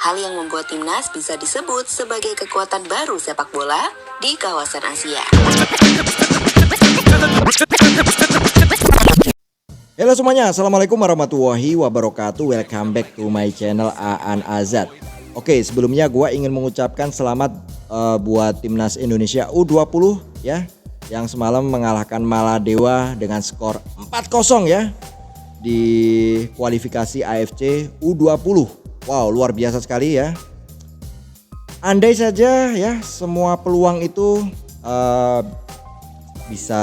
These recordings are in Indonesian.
hal yang membuat timnas bisa disebut sebagai kekuatan baru sepak bola di kawasan Asia. Halo semuanya, assalamualaikum warahmatullahi wabarakatuh. Welcome back to my channel Aan Azad. Oke, sebelumnya gue ingin mengucapkan selamat buat timnas Indonesia U20 ya, yang semalam mengalahkan Maladewa dengan skor 4-0 ya di kualifikasi AFC U20. Wow, luar biasa sekali ya. Andai saja ya semua peluang itu bisa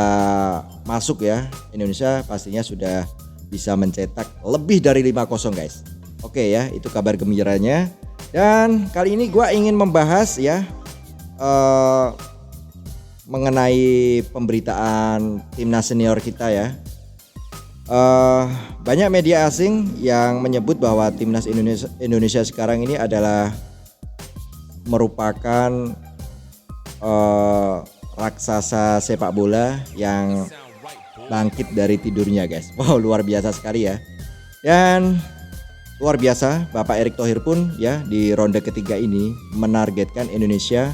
masuk ya, Indonesia pastinya sudah bisa mencetak lebih dari 5-0 guys. Oke ya, itu kabar gembiranya. Dan kali ini gue ingin membahas ya mengenai pemberitaan timnas senior kita ya. Banyak media asing yang menyebut bahwa timnas Indonesia sekarang ini adalah merupakan raksasa sepak bola yang bangkit dari tidurnya guys. Wow, luar biasa sekali ya. Dan luar biasa, Bapak Erick Thohir pun ya di ronde ketiga ini menargetkan Indonesia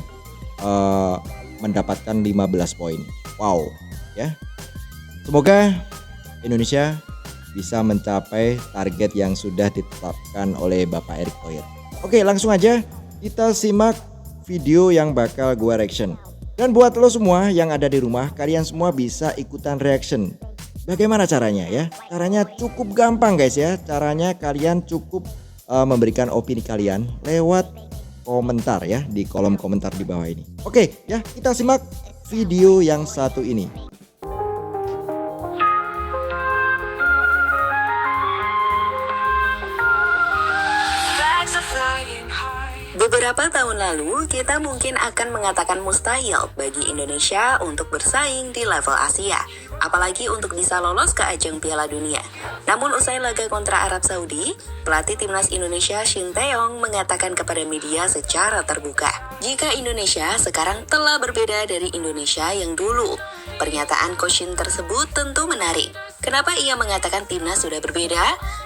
mendapatkan 15 poin. Wow ya. Semoga Indonesia bisa mencapai target yang sudah ditetapkan oleh Bapak Erick Thohir. Oke, langsung aja kita simak video yang bakal gua reaction. Dan buat lo semua yang ada di rumah, kalian semua bisa ikutan reaction. Bagaimana caranya ya? Caranya cukup gampang guys ya. Caranya kalian cukup memberikan opini kalian lewat komentar ya, di kolom komentar di bawah ini. Oke ya, kita simak video yang satu ini. Beberapa tahun lalu, kita mungkin akan mengatakan mustahil bagi Indonesia untuk bersaing di level Asia, apalagi untuk bisa lolos ke ajang Piala Dunia. Namun usai laga kontra Arab Saudi, pelatih timnas Indonesia Shin Tae-yong mengatakan kepada media secara terbuka, jika Indonesia sekarang telah berbeda dari Indonesia yang dulu. Pernyataan Coach Shin tersebut tentu menarik. Kenapa ia mengatakan timnas sudah berbeda?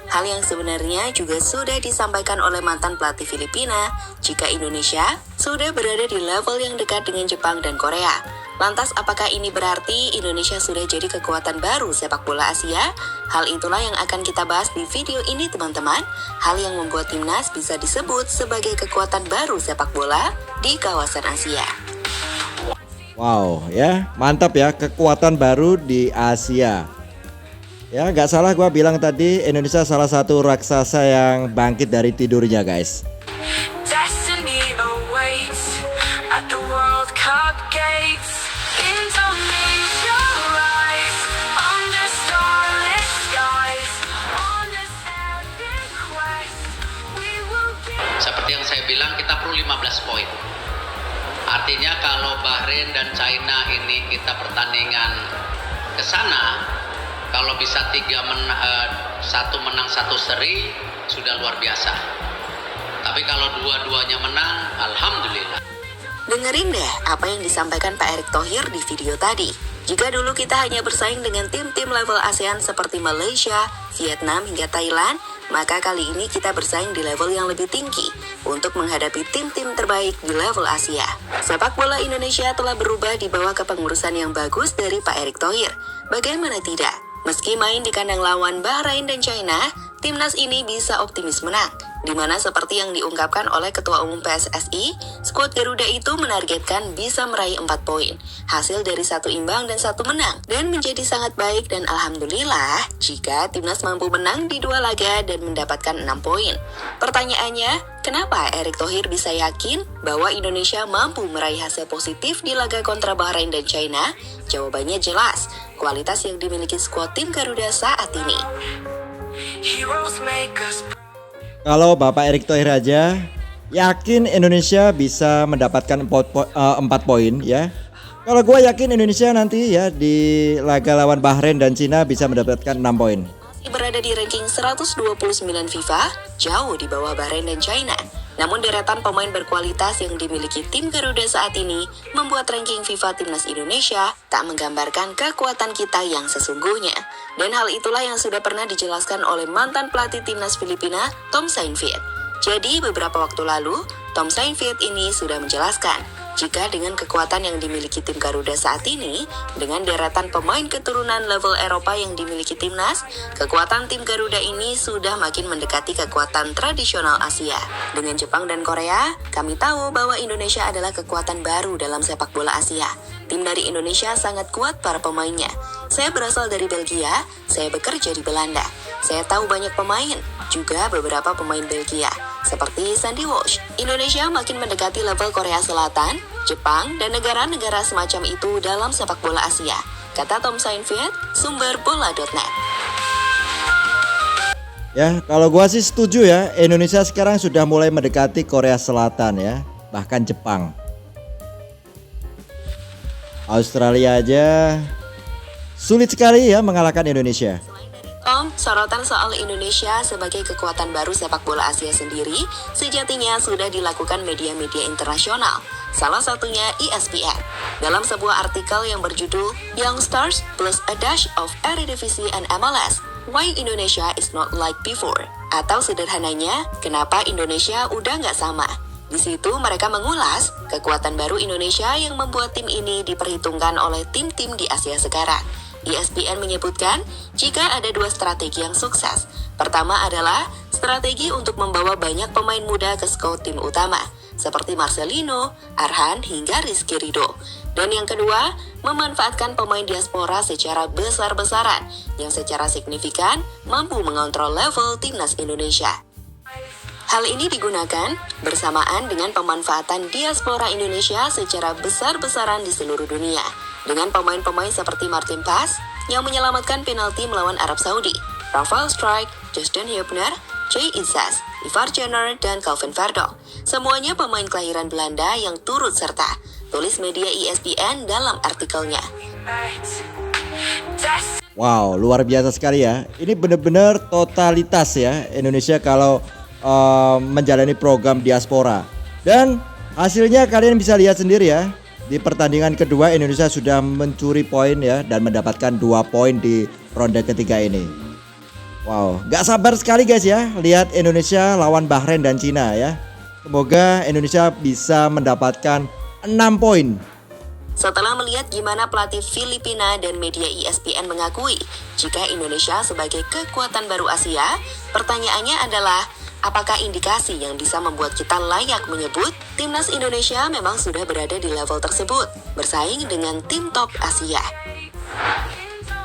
Hal yang sebenarnya juga sudah disampaikan oleh mantan pelatih Filipina jika Indonesia sudah berada di level yang dekat dengan Jepang dan Korea. Lantas apakah ini berarti Indonesia sudah jadi kekuatan baru sepak bola Asia? Hal itulah yang akan kita bahas di video ini teman-teman. Hal yang membuat timnas bisa disebut sebagai kekuatan baru sepak bola di kawasan Asia. Wow ya, mantap ya, kekuatan baru di Asia. Ya, gak salah gua bilang tadi, Indonesia salah satu raksasa yang bangkit dari tidurnya guys. Seperti yang saya bilang, kita perlu 15 poin. Artinya kalau Bahrain dan China ini kita pertandingan ke sana, kalau bisa 1 menang 1 seri sudah luar biasa. Tapi kalau dua-duanya menang, alhamdulillah. Dengerin deh apa yang disampaikan Pak Erick Thohir di video tadi. Jika dulu kita hanya bersaing dengan tim-tim level ASEAN seperti Malaysia, Vietnam hingga Thailand, maka kali ini kita bersaing di level yang lebih tinggi untuk menghadapi tim-tim terbaik di level Asia. Sepak bola Indonesia telah berubah di bawah kepengurusan yang bagus dari Pak Erick Thohir. Bagaimana tidak? Meski main di kandang lawan Bahrain dan China, timnas ini bisa optimis menang. Di mana seperti yang diungkapkan oleh Ketua Umum PSSI, skuad Garuda itu menargetkan bisa meraih 4 poin, hasil dari 1 imbang dan 1 menang, dan menjadi sangat baik dan alhamdulillah jika timnas mampu menang di 2 laga dan mendapatkan 6 poin. Pertanyaannya, kenapa Erick Thohir bisa yakin bahwa Indonesia mampu meraih hasil positif di laga kontra Bahrain dan China? Jawabannya jelas, kualitas yang dimiliki skuad tim Garuda saat ini. Kalau Bapak Erick Thohir aja yakin Indonesia bisa mendapatkan 4 poin ya. Kalau gue yakin Indonesia nanti ya di laga lawan Bahrain dan Cina bisa mendapatkan 6 poin. Berada di ranking 129 FIFA, jauh di bawah Bahrain dan China. Namun deretan pemain berkualitas yang dimiliki tim Garuda saat ini membuat ranking FIFA Timnas Indonesia tak menggambarkan kekuatan kita yang sesungguhnya. Dan hal itulah yang sudah pernah dijelaskan oleh mantan pelatih Timnas Filipina, Tom Saintfiet. Jadi beberapa waktu lalu, Tom Saintfiet ini sudah menjelaskan, jika dengan kekuatan yang dimiliki tim Garuda saat ini, dengan deretan pemain keturunan level Eropa yang dimiliki timnas, kekuatan tim Garuda ini sudah makin mendekati kekuatan tradisional Asia. Dengan Jepang dan Korea, kami tahu bahwa Indonesia adalah kekuatan baru dalam sepak bola Asia. Tim dari Indonesia sangat kuat para pemainnya. Saya berasal dari Belgia, saya bekerja di Belanda. Saya tahu banyak pemain, juga beberapa pemain Belgia, seperti Sandy Walsh. Indonesia makin mendekati level Korea Selatan, Jepang, dan negara-negara semacam itu dalam sepak bola Asia, kata Tom Saintfiet, sumber bola.net. Ya, kalau gua sih setuju ya, Indonesia sekarang sudah mulai mendekati Korea Selatan ya, bahkan Jepang. Australia aja sulit sekali ya mengalahkan Indonesia. Tom, sorotan soal Indonesia sebagai kekuatan baru sepak bola Asia sendiri sejatinya sudah dilakukan media-media internasional, salah satunya ESPN. Dalam sebuah artikel yang berjudul Young Stars Plus a Dash of Eredivisie and MLS, Why Indonesia is Not Like Before, atau sederhananya, kenapa Indonesia udah nggak sama. Di situ mereka mengulas kekuatan baru Indonesia yang membuat tim ini diperhitungkan oleh tim-tim di Asia sekarang. ESPN menyebutkan jika ada dua strategi yang sukses. Pertama adalah strategi untuk membawa banyak pemain muda ke skuad tim utama, seperti Marcelino, Arhan, hingga Rizky Ridho. Dan yang kedua, memanfaatkan pemain diaspora secara besar-besaran, yang secara signifikan mampu mengontrol level timnas Indonesia. Hal ini digunakan bersamaan dengan pemanfaatan diaspora Indonesia secara besar-besaran di seluruh dunia. Dengan pemain-pemain seperti Martin Paes yang menyelamatkan penalti melawan Arab Saudi, Rafael Strijk, Justin Hubner, Jay Izzas, Ivar Jenner, dan Calvin Verdonk. Semuanya pemain kelahiran Belanda yang turut serta, tulis media ESPN dalam artikelnya. Wow, luar biasa sekali ya. Ini benar-benar totalitas ya Indonesia kalau menjalani program diaspora. Dan hasilnya kalian bisa lihat sendiri ya. Di pertandingan kedua Indonesia sudah mencuri poin ya dan mendapatkan 2 poin di ronde ketiga ini. Wow, gak sabar sekali guys ya lihat Indonesia lawan Bahrain dan Cina ya. Semoga Indonesia bisa mendapatkan 6 poin. Setelah melihat gimana pelatih Filipina dan media ESPN mengakui jika Indonesia sebagai kekuatan baru Asia, pertanyaannya adalah, apakah indikasi yang bisa membuat kita layak menyebut timnas Indonesia memang sudah berada di level tersebut, bersaing dengan tim top Asia?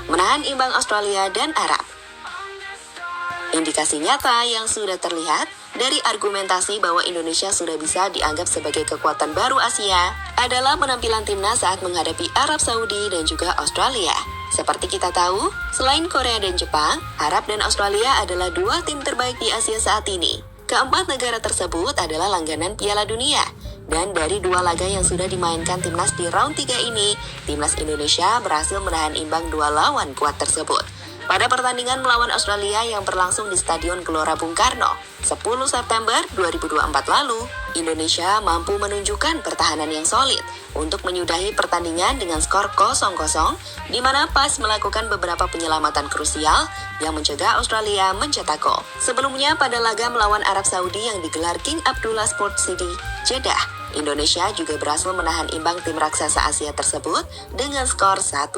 Menahan imbang Australia dan Arab. Indikasi nyata yang sudah terlihat dari argumentasi bahwa Indonesia sudah bisa dianggap sebagai kekuatan baru Asia adalah penampilan timnas saat menghadapi Arab Saudi dan juga Australia. Seperti kita tahu, selain Korea dan Jepang, Arab dan Australia adalah 2 tim terbaik di Asia saat ini. Keempat negara tersebut adalah langganan Piala Dunia. Dan dari 2 laga yang sudah dimainkan timnas di round 3 ini, timnas Indonesia berhasil menahan imbang 2 lawan kuat tersebut. Pada pertandingan melawan Australia yang berlangsung di Stadion Gelora Bung Karno, 10 September 2024 lalu, Indonesia mampu menunjukkan pertahanan yang solid untuk menyudahi pertandingan dengan skor 0-0, di mana Paes melakukan beberapa penyelamatan krusial yang mencegah Australia mencetak gol. Sebelumnya pada laga melawan Arab Saudi yang digelar King Abdullah Sports City, Jeddah, Indonesia juga berhasil menahan imbang tim raksasa Asia tersebut dengan skor 1-1.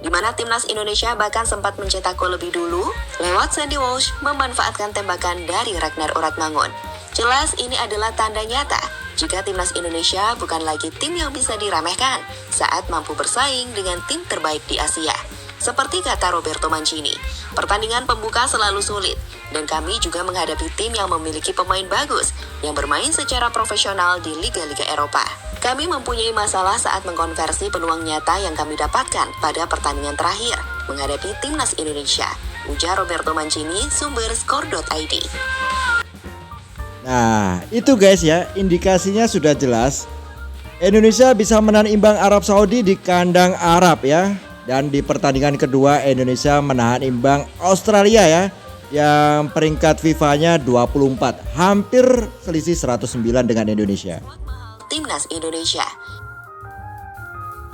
Di mana timnas Indonesia bahkan sempat mencetak gol lebih dulu lewat Sandy Walsh memanfaatkan tembakan dari Ragnar Uratmangun. Jelas ini adalah tanda nyata jika timnas Indonesia bukan lagi tim yang bisa diremehkan saat mampu bersaing dengan tim terbaik di Asia. Seperti kata Roberto Mancini, pertandingan pembuka selalu sulit dan kami juga menghadapi tim yang memiliki pemain bagus yang bermain secara profesional di liga-liga Eropa. Kami mempunyai masalah saat mengkonversi peluang nyata yang kami dapatkan pada pertandingan terakhir menghadapi timnas Indonesia, ujar Roberto Mancini, sumber skor.id. Nah, itu guys ya, indikasinya sudah jelas. Indonesia bisa menahan imbang Arab Saudi di kandang Arab ya. Dan di pertandingan kedua Indonesia menahan imbang Australia ya, yang peringkat FIFA-nya 24, hampir selisih 109 dengan Indonesia. Timnas Indonesia.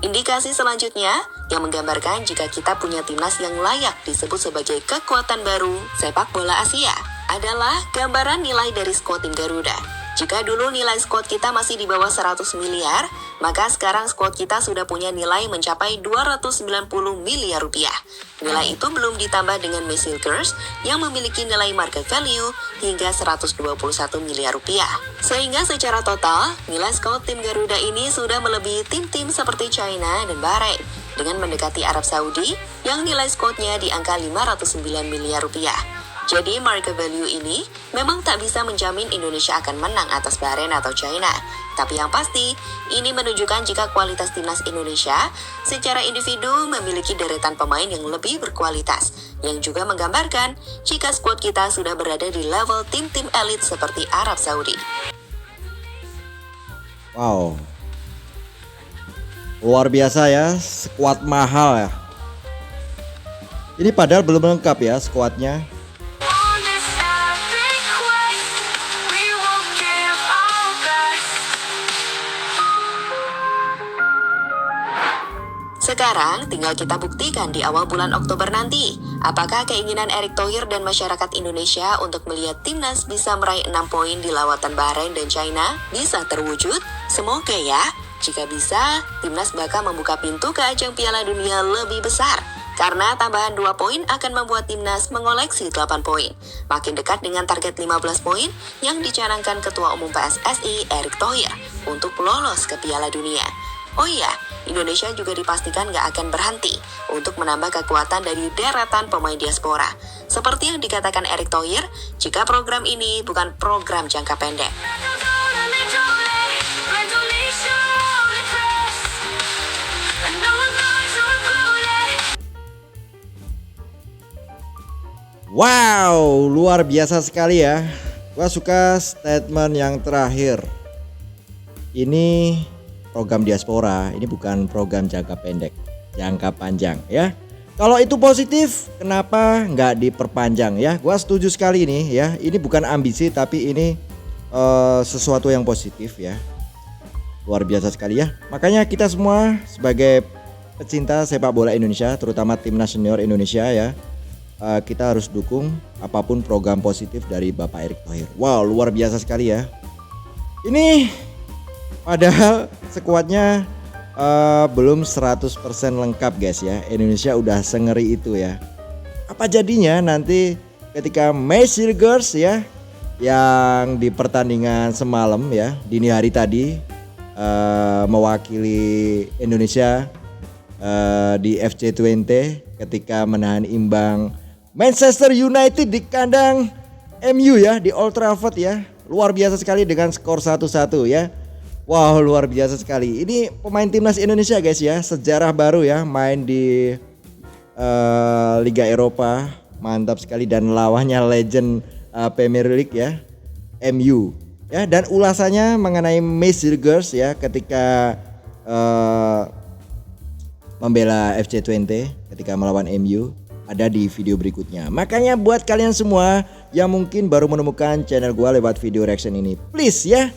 Indikasi selanjutnya yang menggambarkan jika kita punya timnas yang layak disebut sebagai kekuatan baru sepak bola Asia adalah gambaran nilai dari skuad tim Garuda. Jika dulu nilai skuad kita masih di bawah 100 miliar, maka sekarang skuad kita sudah punya nilai mencapai 290 miliar rupiah. Nilai itu belum ditambah dengan Mesilgers yang memiliki nilai market value hingga 121 miliar rupiah. Sehingga secara total, nilai skuad tim Garuda ini sudah melebihi tim-tim seperti China dan Bahrain dengan mendekati Arab Saudi yang nilai skuadnya di angka 509 miliar rupiah. Jadi market value ini memang tak bisa menjamin Indonesia akan menang atas Bahrain atau China. Tapi yang pasti, ini menunjukkan jika kualitas timnas Indonesia secara individu memiliki deretan pemain yang lebih berkualitas. Yang juga menggambarkan jika skuad kita sudah berada di level tim-tim elit seperti Arab Saudi. Wow. Luar biasa ya, skuad mahal ya. Ini padahal belum lengkap ya skuadnya. Sekarang tinggal kita buktikan di awal bulan Oktober nanti, apakah keinginan Erick Thohir dan masyarakat Indonesia untuk melihat timnas bisa meraih 6 poin di lawatan Bahrain dan China bisa terwujud? Semoga ya. Jika bisa, timnas bakal membuka pintu ke ajang Piala Dunia lebih besar. Karena tambahan 2 poin akan membuat timnas mengoleksi 8 poin. Makin dekat dengan target 15 poin yang dicanangkan Ketua Umum PSSI Erick Thohir untuk lolos ke Piala Dunia. Oh iya, Indonesia juga dipastikan gak akan berhenti untuk menambah kekuatan dari deretan pemain diaspora. Seperti yang dikatakan Erick Thohir, jika program ini bukan program jangka pendek. Wow, luar biasa sekali ya. Gua suka statement yang terakhir. Ini program diaspora, ini bukan program jangka pendek, jangka panjang ya. Kalau itu positif, kenapa nggak diperpanjang ya? Gua setuju sekali ini ya. Ini bukan ambisi tapi ini sesuatu yang positif ya. Luar biasa sekali ya. Makanya kita semua sebagai pecinta sepak bola Indonesia, terutama timnas senior Indonesia ya, kita harus dukung apapun program positif dari Bapak Erick Thohir. Wow, luar biasa sekali ya. Ini padahal skuadnya belum 100% lengkap guys ya. Indonesia udah sengeri itu ya. Apa jadinya nanti ketika Mesilgers ya, yang di pertandingan semalam ya, dini hari tadi mewakili Indonesia di FC20 ketika menahan imbang Manchester United di kandang MU ya, di Old Trafford ya. Luar biasa sekali dengan skor 1-1 ya. Wow, luar biasa sekali. Ini pemain timnas Indonesia guys ya, sejarah baru ya, main di Liga Eropa. Mantap sekali, dan lawannya legend Premier League ya, MU ya. Dan ulasannya mengenai Mesilgers ya ketika membela FC20 ketika melawan MU ada di video berikutnya. Makanya buat kalian semua yang mungkin baru menemukan channel gua lewat video reaction ini, please ya,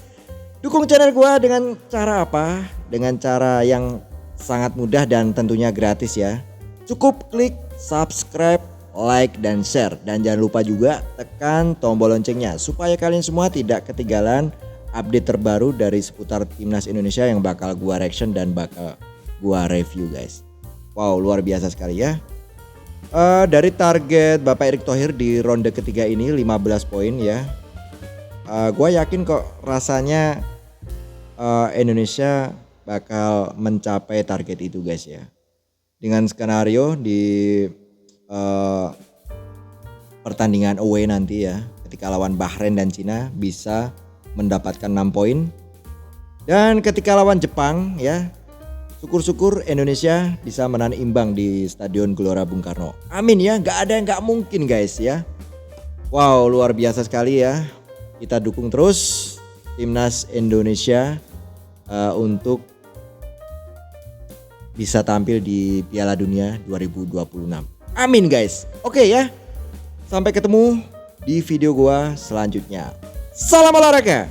dukung channel gua dengan cara apa? Dengan cara yang sangat mudah dan tentunya gratis ya. Cukup klik subscribe, like, dan share. Dan jangan lupa juga tekan tombol loncengnya supaya kalian semua tidak ketinggalan update terbaru dari seputar timnas Indonesia yang bakal gua reaction dan bakal gua review guys. Wow, luar biasa sekali ya. Dari target Bapak Erick Thohir di ronde ketiga ini 15 poin ya. Gua yakin kok rasanya Indonesia bakal mencapai target itu guys ya. Dengan skenario di pertandingan away nanti ya, ketika lawan Bahrain dan Cina bisa mendapatkan 6 poin. Dan ketika lawan Jepang ya, syukur-syukur Indonesia bisa menahan imbang di Stadion Gelora Bung Karno. Amin ya, nggak ada yang nggak mungkin guys ya. Wow, luar biasa sekali ya. Kita dukung terus timnas Indonesia untuk bisa tampil di Piala Dunia 2026. Amin guys. Oke ya. Sampai ketemu di video gua selanjutnya. Salam olahraga.